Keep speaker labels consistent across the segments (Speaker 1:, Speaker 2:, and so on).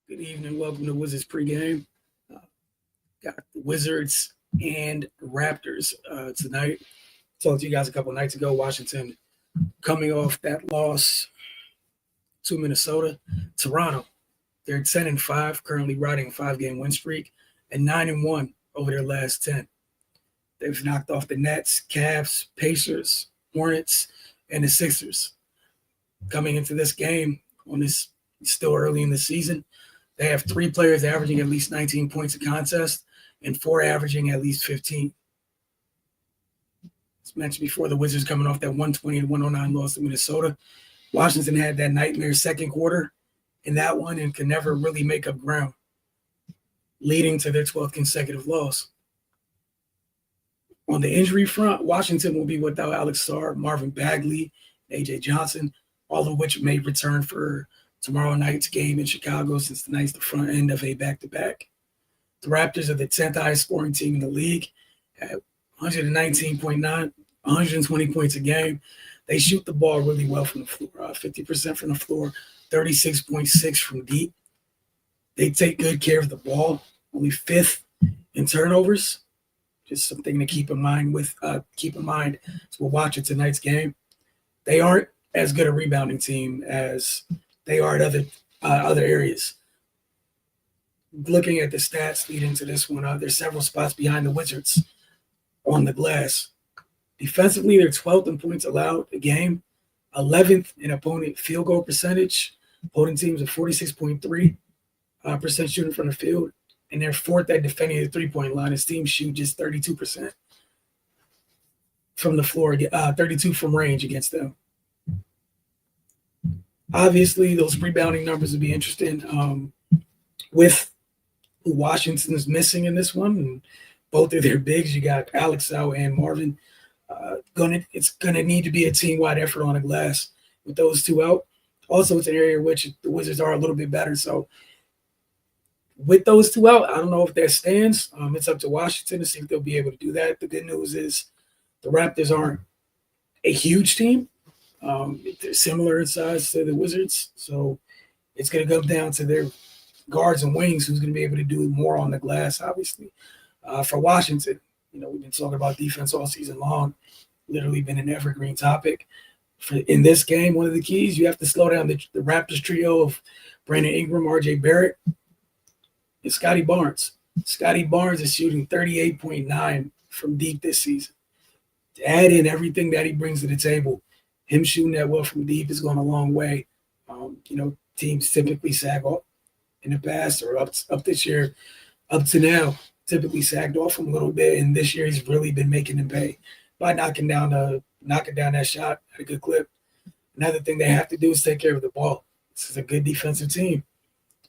Speaker 1: Good evening. Welcome to Wizards Pregame. Uh, got the Wizards and Raptors tonight. Talked to you guys a couple nights ago. Washington coming off that loss to Minnesota. Toronto, they're 10-5, currently riding a 5-game win streak, and 9-1 over their last 10. They've knocked off the Nets, Cavs, Pacers, Hornets, and the Sixers. Coming into this game on this still early in the season, they have 3 players averaging at least 19 points a contest and 4 averaging at least 15. As mentioned before, the Wizards coming off that 120-109 loss to Minnesota. Washington had that nightmare second quarter in that one and could never really make up ground, leading to their 12th consecutive loss. On the injury front, Washington will be without Alex Sarr, Marvin Bagley, A.J. Johnson, all of which may return for tomorrow night's game in Chicago since tonight's the front end of a back-to-back. The Raptors are the 10th highest scoring team in the league at 119.9, 120 points a game. They shoot the ball really well from the floor, 50% from the floor, 36.6 from deep. They take good care of the ball, only 5th in turnovers. Just something to keep in mind as we're watching tonight's game. They aren't as good a rebounding team as they are at other areas. Looking at the stats leading to this one, there's several spots behind the Wizards on the glass. Defensively, they're 12th in points allowed a game, 11th in opponent field goal percentage. Opponent teams are 46.3% shooting from the field, and they're 4th at defending the three-point line. His team shoot just 32% from the floor, 32 from range against them. Obviously, those rebounding numbers would be interesting with who Washington is missing in this one. And both of their bigs, you got Alex out and Marvin. It's gonna need to be a team-wide effort on the glass with those two out. Also, it's an area in which the Wizards are a little bit better. So with those two out, I don't know if that stands. It's up to Washington to see if they'll be able to do that. The good news is the Raptors aren't a huge team. They're similar in size to the Wizards, so it's going to come down to their guards and wings who's going to be able to do more on the glass, obviously. For Washington, we've been talking about defense all season long, literally been an evergreen topic. In this game, one of the keys, you have to slow down the Raptors trio of Brandon Ingram, R.J. Barrett, and Scotty Barnes. Scotty Barnes is shooting 38.9 from deep this season. To add in everything that he brings to the table, him shooting that well from deep is going a long way. Teams typically sag off in the past or up this year, up to now, typically sagged off him a little bit. And this year he's really been making them pay by knocking down that shot at a good clip. Another thing they have to do is take care of the ball. This is a good defensive team.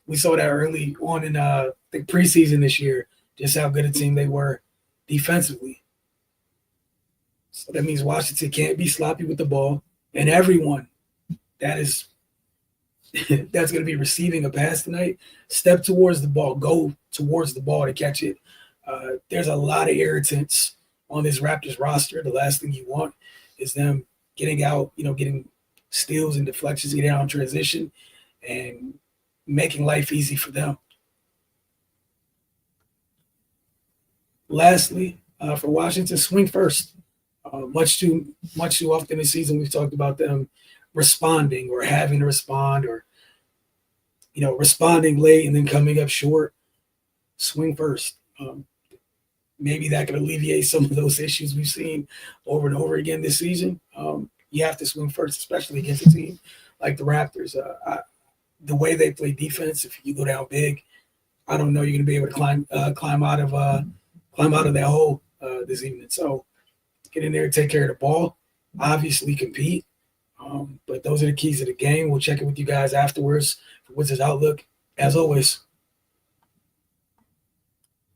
Speaker 1: We saw that early on in the preseason this year, just how good a team they were defensively. So that means Washington can't be sloppy with the ball, and everyone that's going to be receiving a pass tonight, step towards the ball, go towards the ball to catch it. There's a lot of irritants on this Raptors roster. The last thing you want is them getting out, getting steals and deflections, getting out in transition, and making life easy for them. Lastly, for Washington, swing first. Much too often this season, we've talked about them responding or having to respond or, responding late and then coming up short. Swing first. Maybe that could alleviate some of those issues we've seen over and over again this season. You have to swing first, especially against a team like the Raptors. The way they play defense, if you go down big, I don't know you're going to be able to climb out of that hole this evening. So get in there and take care of the ball. Obviously compete. But those are the keys of the game. We'll check in with you guys afterwards for Wizards Outlook. As always,